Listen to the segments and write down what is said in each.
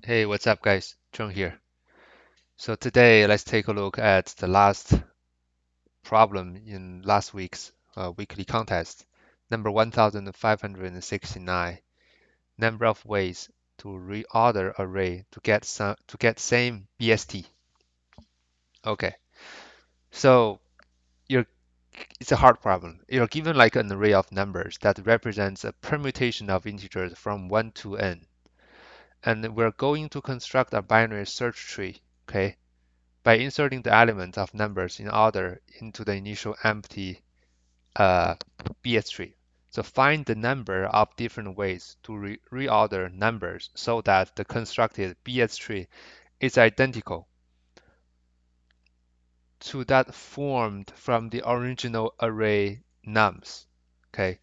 Hey, what's up, guys? Chung here. So today, let's take a look at the last problem in last week's weekly contest. Number 1569. Number of ways to reorder array to get same BST. Okay, so you're it's a hard problem. You're given like an array of numbers that represents a permutation of integers from 1 to n, and we're going to construct a binary search tree. Okay, by inserting the elements of numbers in order into the initial empty BS tree. So find the number of different ways to reorder numbers so that the constructed BS tree is identical to that formed from the original array nums. Okay,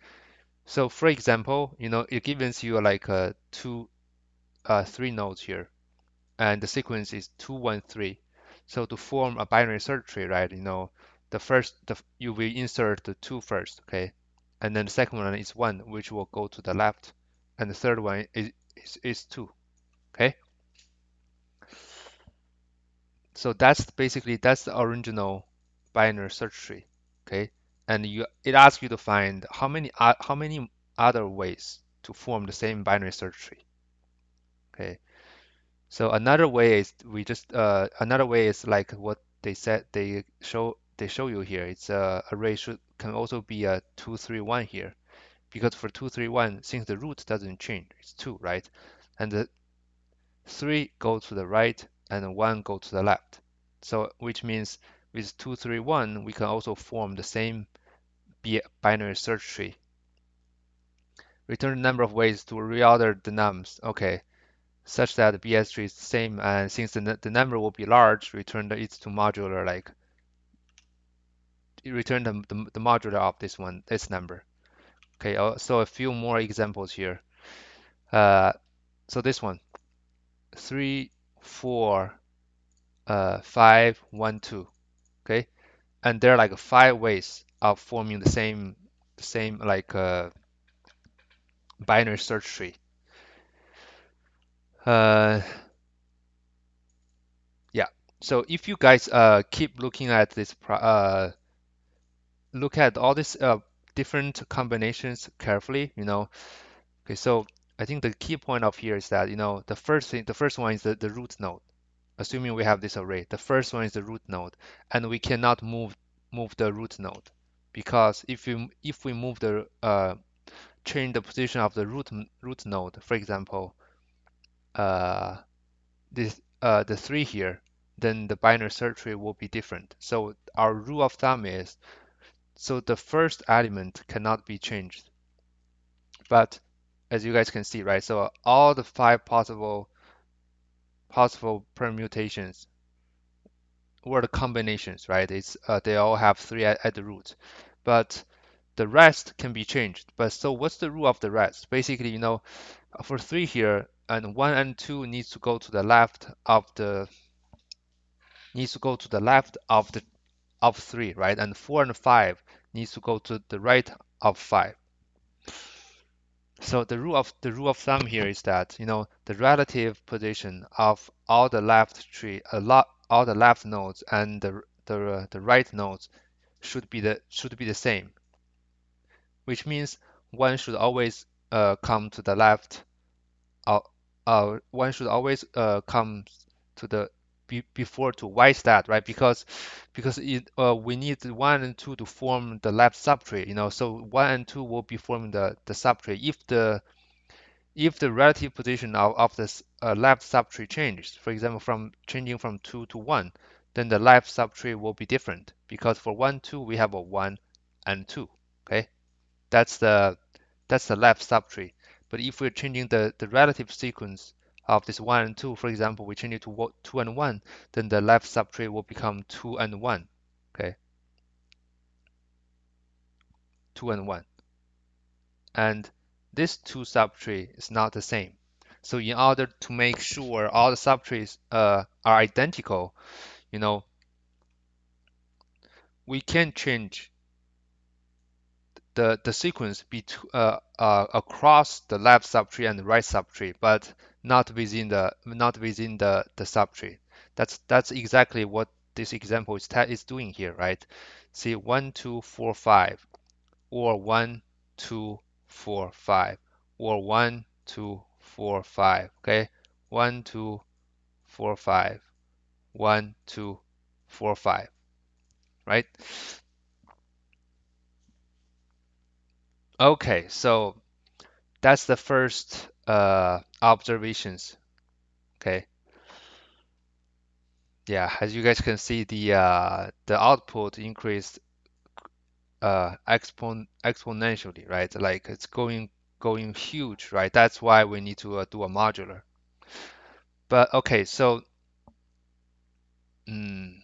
so for example, it gives you like three nodes here, and the sequence is 213. So to form a binary search tree, right? You will insert the 2 first, okay? And then the second one is 1, which will go to the left, and the third one is 2, okay? So that's the original binary search tree, okay? And it asks you to find how many other ways to form the same binary search tree, okay? So another way is like what they show you here. It's array should can also be a 231 here, because for 231, since the root doesn't change, it's 2, right? And the 3 go to the right and 1 go to the left. So which means with 231 we can also form the same binary search tree. Return the number of ways to reorder the nums. Okay, such that the BS tree is the same, and since the number will be large, return its to modular, like return the modular of this number. Okay, so a few more examples here. Uh, so this one, 3, 4, 5, 1, 2. Okay, and there are like 5 ways of forming the same like binary search tree. Uh, yeah. So if you guys keep looking at look at all these different combinations carefully, Okay, so I think the key point of here is that, the first one is the root node. Assuming we have this array, the first one is the root node, and we cannot move the root node, because if we move the change the position of the root node, for example, uh, the 3 here, then the binary search tree will be different. So our rule of thumb is, so the first element cannot be changed. But as you guys can see, right? So all the 5 possible permutations or the combinations, right? They all have 3 at the root, but the rest can be changed. But so what's the rule of the rest? Basically, for 3 here, and 1 and 2 needs to go to the left of 3, right? And 4 and 5 needs to go to the right of 5. So the rule of thumb here is that, the relative position of all the all the left nodes and the right nodes should be the same, which means one should always come to the left. One should always come to the before to. Why is that, right? Because we need 1 and 2 to form the left subtree, so 1 and 2 will be forming the subtree. If the relative position of this left subtree changes, for example, from changing from 2 to 1, then the left subtree will be different, because for 1, 2 we have a 1 and 2. Okay, that's the left subtree. But if we're changing the relative sequence of this 1 and 2, for example, we change it to 2 and 1, then the left subtree will become 2 and 1. Okay, 2 and 1. And this 2 subtree is not the same. So in order to make sure all the subtrees are identical, we can change the sequence across the left subtree and the right subtree, but not within the subtree. That's exactly what this example is doing here, right? See 1, 2, 4, 5, or 1, 2, 4, 5, or 1, 2, 4, 5. Okay, 1, 2, 4, 5, 1, 2, 4, 5, right? Okay, so that's the first observations. Okay, yeah, as you guys can see, the output increased exponentially, right? Like it's going huge, right? That's why we need to do a modular. But okay, mm,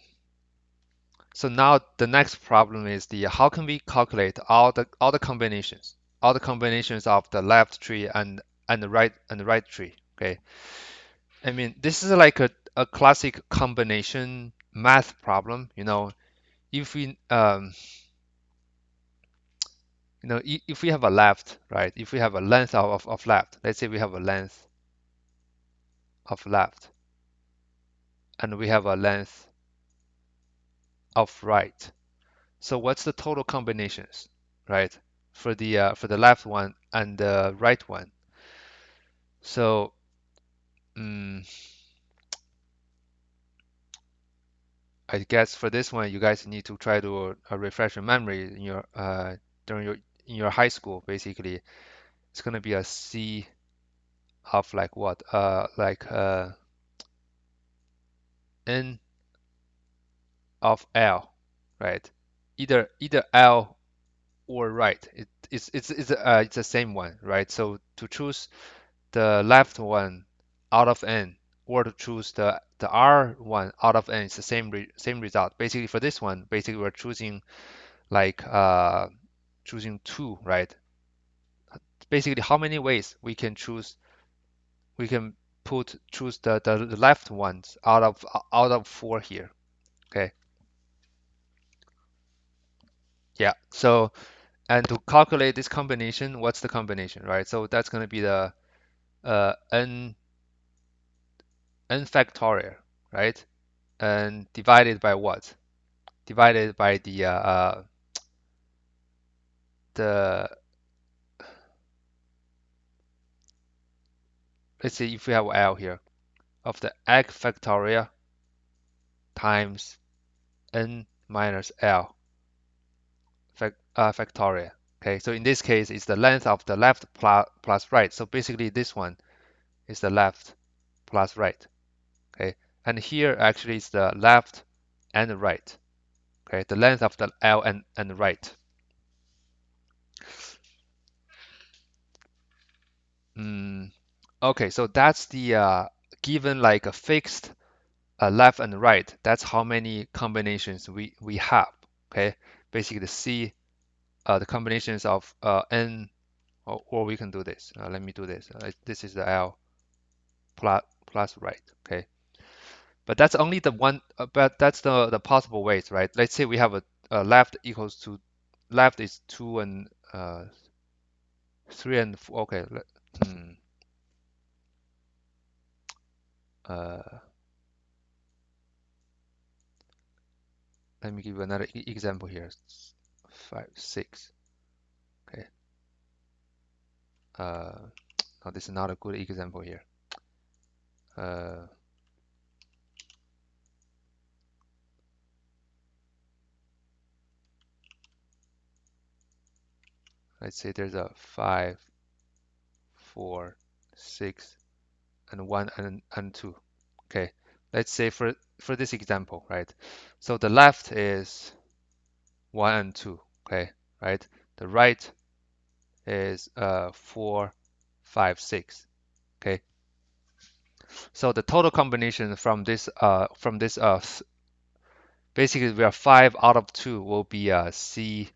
so now the next problem is the how can we calculate all the combinations of the left tree and the right tree? Okay, I mean this is like a classic combination math problem. If we if we have a left, right? If we have a length of left, let's say we have a length of left, and we have a length of right. So what's the total combinations, right? For the left one and the right one. So mm, I guess for this one, you guys need to try to refresh your memory during your in your high school. Basically, it's gonna be a C of like what? Like N of L, right? Either L or right. It's the same one, right? So to choose the left one out of n, or to choose the R one out of n, it's the same result. Basically, for this one, basically we're choosing like choosing two, right? Basically, how many ways we can choose the left ones out of four here. Okay, yeah. So and to calculate this combination, what's the combination, right? So that's going to be the n factorial, right? And divided by what? Divided by the let's say if we have L here of the egg factorial times n minus L factorial. Okay, so in this case, it's the length of the left plus right. So basically, this one is the left plus right. Okay, and here actually is the left and the right. Okay, the length of the L and the right. Mm, okay, so that's the given like a fixed left and right. That's how many combinations we have. Okay, basically the C, the combinations of n, or we can do this. Let me do this. This is the L plus right. Okay, but that's only the one. But that's the possible ways, right? Let's say we have a left equals to left is 2 and 3 and 4. Okay, hmm, uh, let me give you another example here. 5, 6. Okay. No, this is not a good example here. Uh, let's say there's a 5, 4, 6, and 1 and 2. Okay. Let's say for this example, right? So the left is 1 and 2. Okay, right? The right is 4, 5, 6. Okay. So the total combination from this basically we are 5 out of 2 will be C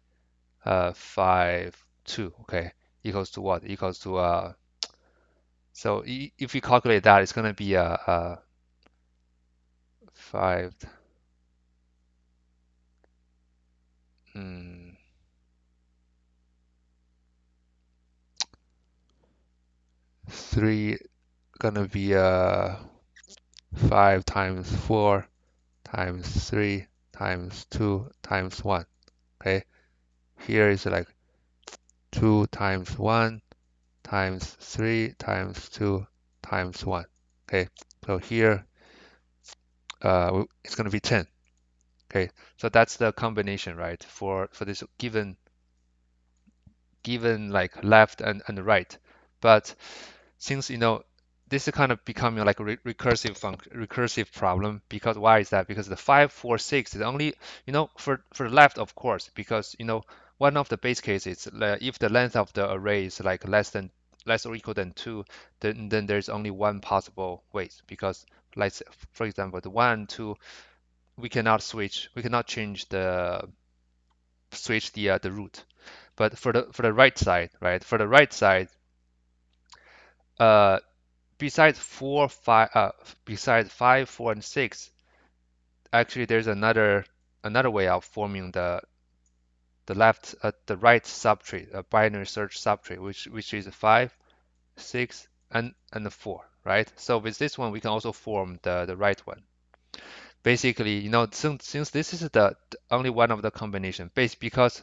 5, 2. Okay, equals to what? Equals to so if you calculate that, it's gonna be 5. Hmm, 3 gonna be 5 times 4 times 3 times 2 times 1. Okay, here is like 2 times 1 times 3 times 2 times 1. Okay, so here it's gonna be 10. Okay, so that's the combination, right? For this given like left and right. But since this is kind of becoming like a recursive problem, because why is that? Because the 5 4 6 is only for the left, of course, because one of the base cases, if the length of the array is like less or equal than 2, then there's only one possible ways, because like for example the 1 2 we cannot switch the root. But for the right side, right? For the right side, uh, besides 4, 5, besides 5, 4, and 6, actually there's another way of forming the right subtree, a binary search subtree, which is 5, 6, and 4, right? So with this one, we can also form the right one. Basically, since this is the only one of the combination, because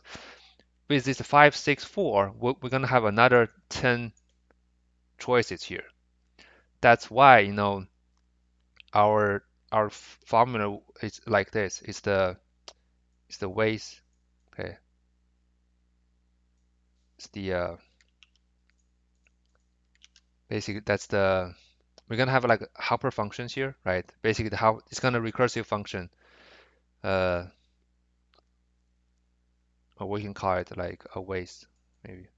with this 5, 6, 4, we're gonna have another 10 choices here. That's why, our our formula is like this. It's the ways. Okay, it's the basically that's the we're gonna have like helper functions here, right? Basically, how it's gonna recursive function. Uh, or we can call it like a ways, maybe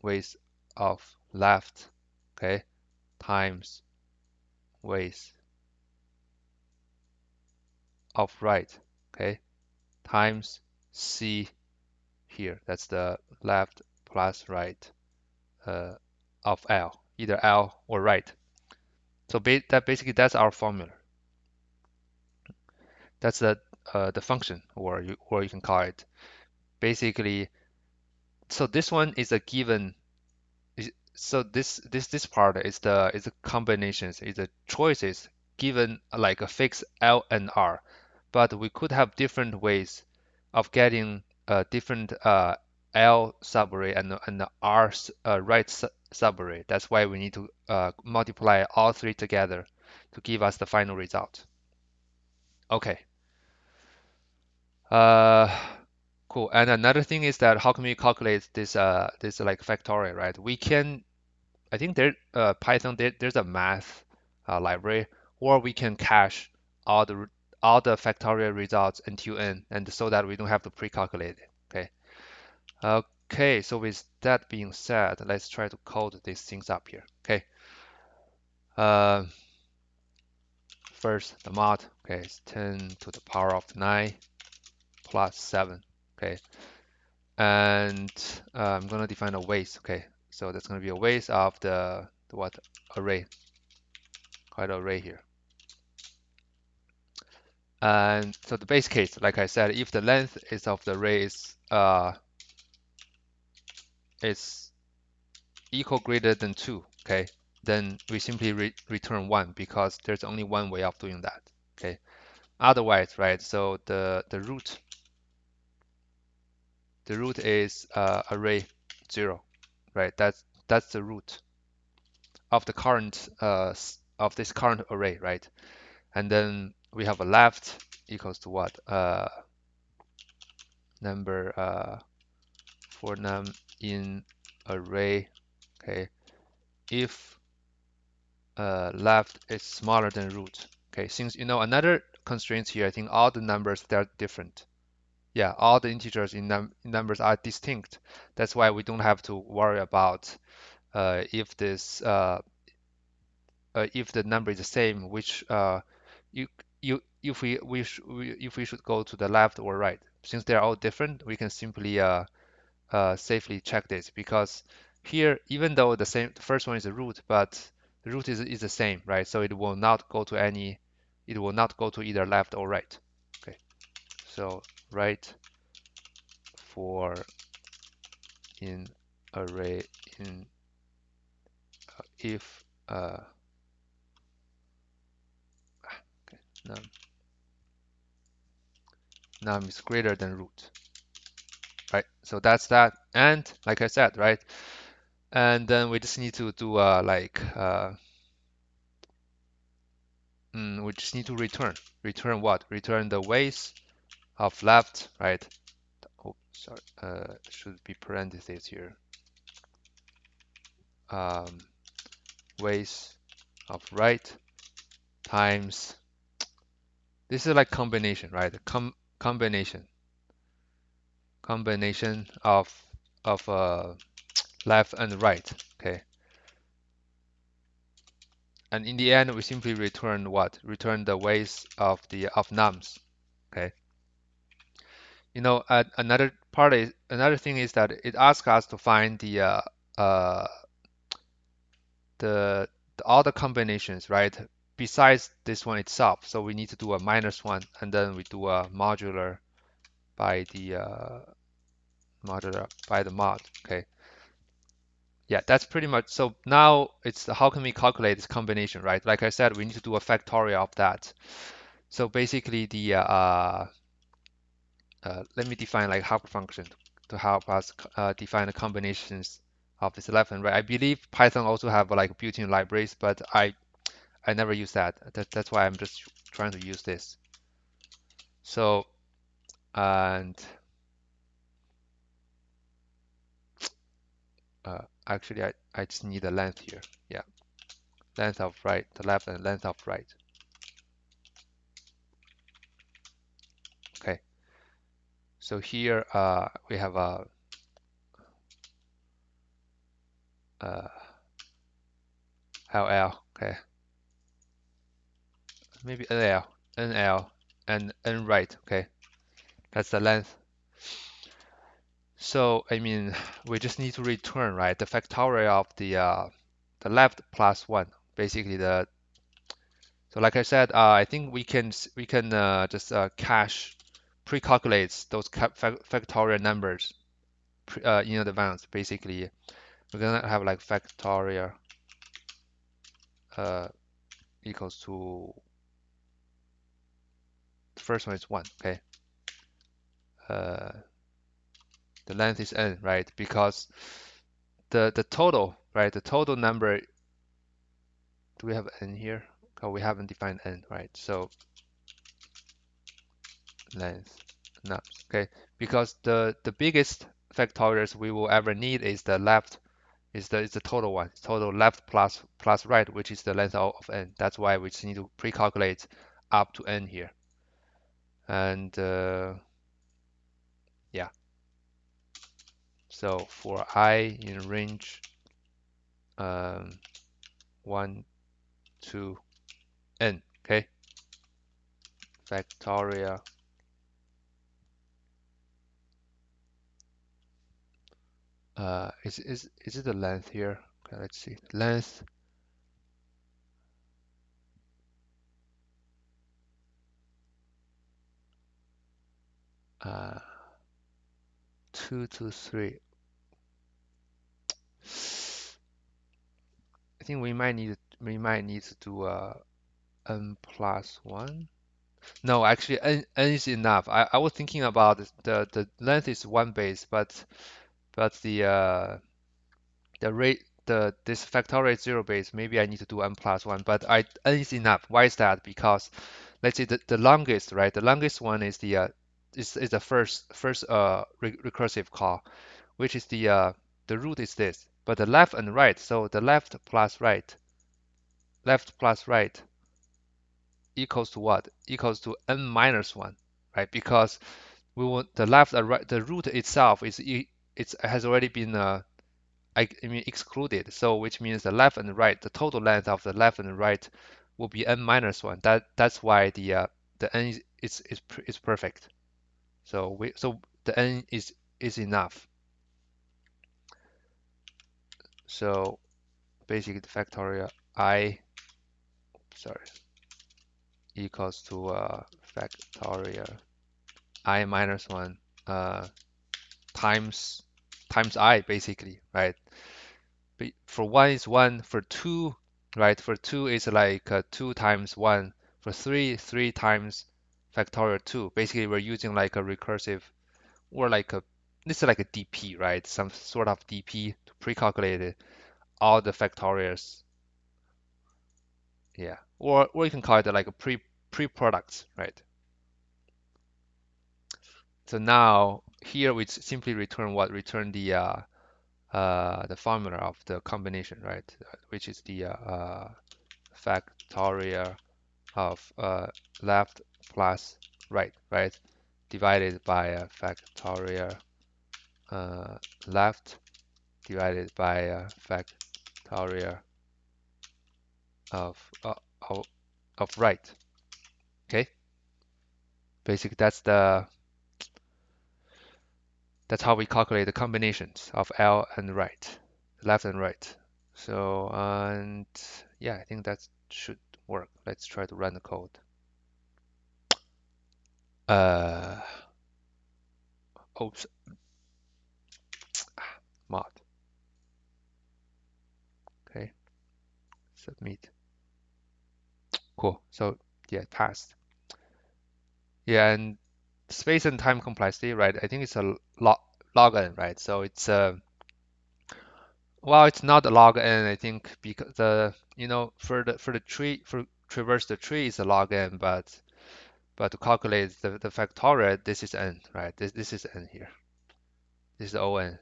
ways of left, okay, times ways of right, okay, times c here. That's the left plus right uh, of L, either L or right. So that's our formula. That's the function, or you can call it basically. So this one is a given. So this part is the combinations, is the choices given like a fixed L and R, but we could have different ways of getting different L subarray and the R right subarray. That's why we need to multiply all three together to give us the final result. Okay. Uh, cool. And another thing is that how can we calculate this like factorial, right? We can, I think Python there's a math library, or we can cache all the factorial results until n, and so that we don't have to pre-calculate it. Okay. Okay. So with that being said, let's try to code these things up here. Okay. Uh, First the mod. Okay, it's 10 to the power of 9 plus 7. Okay. And I'm gonna define a ways. Okay, so that's gonna be a ways of the what array, quite an array here. And so the base case, like I said, if the length is of the array is equal greater than 2, okay, then we simply return 1, because there's only one way of doing that. Okay, otherwise, right? So the root is array 0, right? That's the root of the current of this current array, right? And then we have a left equals to what? Number for num in array. Okay, if left is smaller than root. Okay, since another constraint here, I think all the numbers, they're different. Yeah, all the integers in numbers are distinct. That's why we don't have to worry about if if the number is the same, which you you if we should go to the left or right. Since they are all different, we can simply safely check this, because here, even though the first one is a root, but the root is the same, right? So it will not go to either left or right. Okay, so right for in array in if num num is greater than root, right? So that's that. And like I said, right? And then we just need to do we just need to return what? Return the ways of left, right? Oh, sorry. Should be parentheses here. Um, ways of right times. This is like combination, right? Combination of left and right. Okay. And in the end, we simply return what? Return the ways of nums. Okay. Another thing is that it asks us to find uh, the all the combinations, right? Besides this one itself. So we need to do a -1, and then we do a modular by the mod. Okay. Yeah, that's pretty much. So now it's how can we calculate this combination, right? Like I said, we need to do a factorial of that. So basically, let me define like help function to help us define the combinations of this left and right. I believe Python also have like built-in libraries, but I never use that. That's why I'm just trying to use this. So and actually, I just need the length here. Yeah, length of right, the left and length of right. Okay. So here we have a LL. Okay, maybe NL, and N right. Okay, that's the length. So I mean, we just need to return right the factorial of the left plus one. Basically the so like I said, I think we can just cache pre-calculates those factorial numbers in advance. Basically, we're gonna have like factorial uh, equals to the first one is one. Okay, uh, the length is n, right? Because the total, right? The total number. Do we have n here? Oh, we haven't defined n, right? So length nums. Okay, because the biggest factorials we will ever need is the left is the total one, total left plus right, which is the length of n. That's why we just need to pre-calculate up to n here. And yeah, so for I in range 1 to n, okay, factorial. Is it the length here? Okay, let's see. Length 2 to 3. I think we might need to do n plus 1. No, actually n is enough. I was thinking about the length is one base, but the rate this factorial is zero base. Maybe I need to do n plus 1, but n is enough. Why is that? Because let's say the longest, right? The longest one is the first recursive call, which is the root is this. But the left and right, so the left plus right equals to what? Equals to n minus 1, right? Because we want the left and right, the root itself it has already been I mean excluded. So which means the left and right, the total length of the left and right will be n minus 1. That's why the n is perfect. So the n is enough. So basically the factorial I sorry equals to factorial I minus 1 times I basically, right? For 1 is 1, for 2, right? For 2 is like 2 times 1. For 3, 3 times factorial 2. Basically, we're using like a recursive or like a this is like a DP, right? Some sort of DP to pre-calculate all the factorials. Yeah. Or you can call it like a pre-products, right? So now here we simply return what? Return the formula of the combination, right? Which is the factorial of left plus right, right? Divided by factorial left divided by factorial of, uh, of of right. Okay, basically that's how we calculate the combinations of L and right, left and right. So and yeah, I think that should work. Let's try to run the code. Uh, oops, mod. Okay, submit. Cool. So yeah, it passed. Yeah, and space and time complexity, right? I think it's a log n, right? So it's well, it's not a log n. I think because for the tree for traverse the tree is a log n, but to calculate the factorial, this is n, right? This is n here. This is O(n).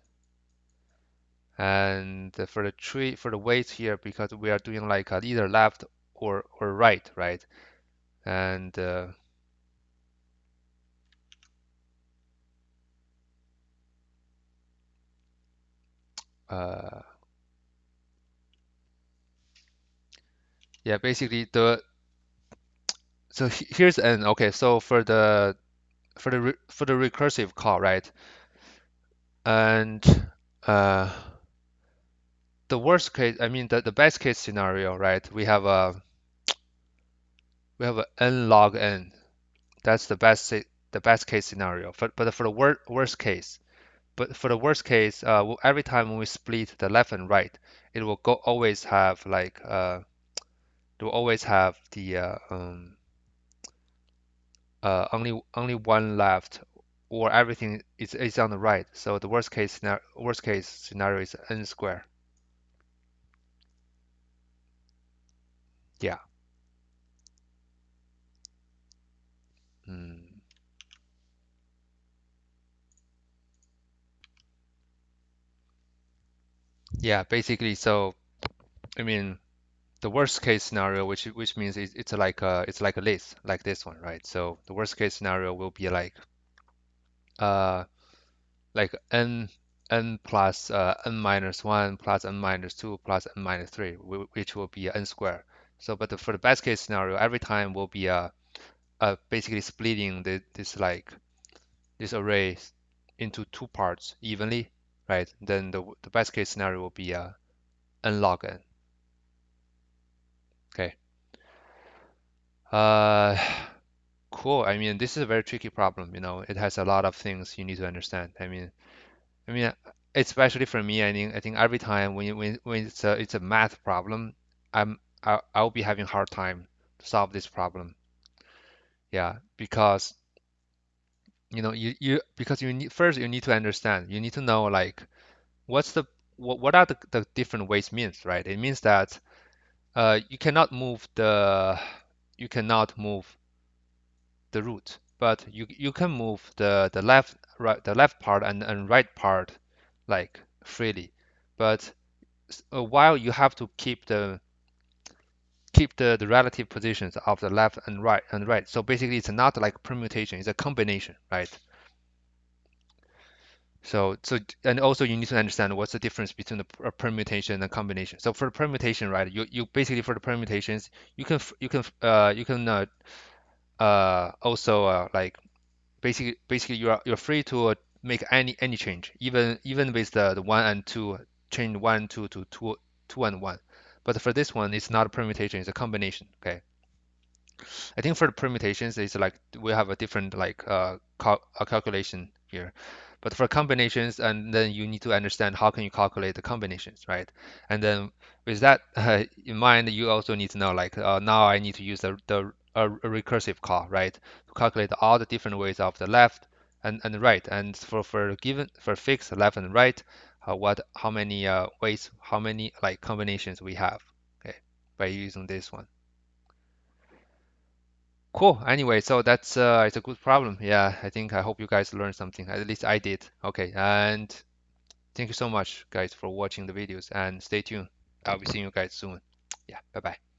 And for the tree for the weights here, because we are doing like either left or right, right? And uh, yeah, basically here's n. Okay, so for the recursive call, right? And uh, the worst case, I mean the best case scenario, right? We have a n log n. That's the best case scenario. But for the worst case, every time when we split the left and right, it will always have like it will always have the only one left, or everything is on the right. So the worst case scenario is n square. Yeah. Mm. Yeah, basically. So I mean, the worst case scenario, which means it's like a list like this one, right? So the worst case scenario will be uh like n plus n minus 1 plus n minus 2 plus n minus 3, which will be n squared. So, but for the best case scenario, every time will be basically splitting this array into two parts evenly, right? Then the best case scenario will be n log n. Okay. Uh, cool. I mean, this is a very tricky problem. It has a lot of things you need to understand. I mean, especially for me, I think every time when it's a math problem, I'll be having a hard time to solve this problem. Yeah, because because you need to understand. You need to know like what's the what are the different weights means, right? It means that you cannot move the root, but you can move the left part and right part like freely. But while you have to keep the relative positions of the left and right. So basically, it's not like permutation; it's a combination, right? So and also you need to understand what's the difference between a permutation and combination. So for the permutation, right, you basically for the permutations, you can also like basically you're free to make any change, even with the one and two, change one two to two and one. But for this one, it's not a permutation; it's a combination. Okay. I think for the permutations, it's like we have a different like calculation here. But for combinations, and then you need to understand how can you calculate the combinations, right? And then with that in mind, you also need to know like now I need to use a recursive call, right, to calculate all the different ways of the left and the right. And for fixed left and right, what how many ways, how many like combinations we have, okay, by using this one. Cool. Anyway, so that's it's a good problem. Yeah, I hope you guys learned something. At least I did. Okay, and thank you so much, guys, for watching the videos and stay tuned. I'll be seeing you guys soon. Yeah, bye bye.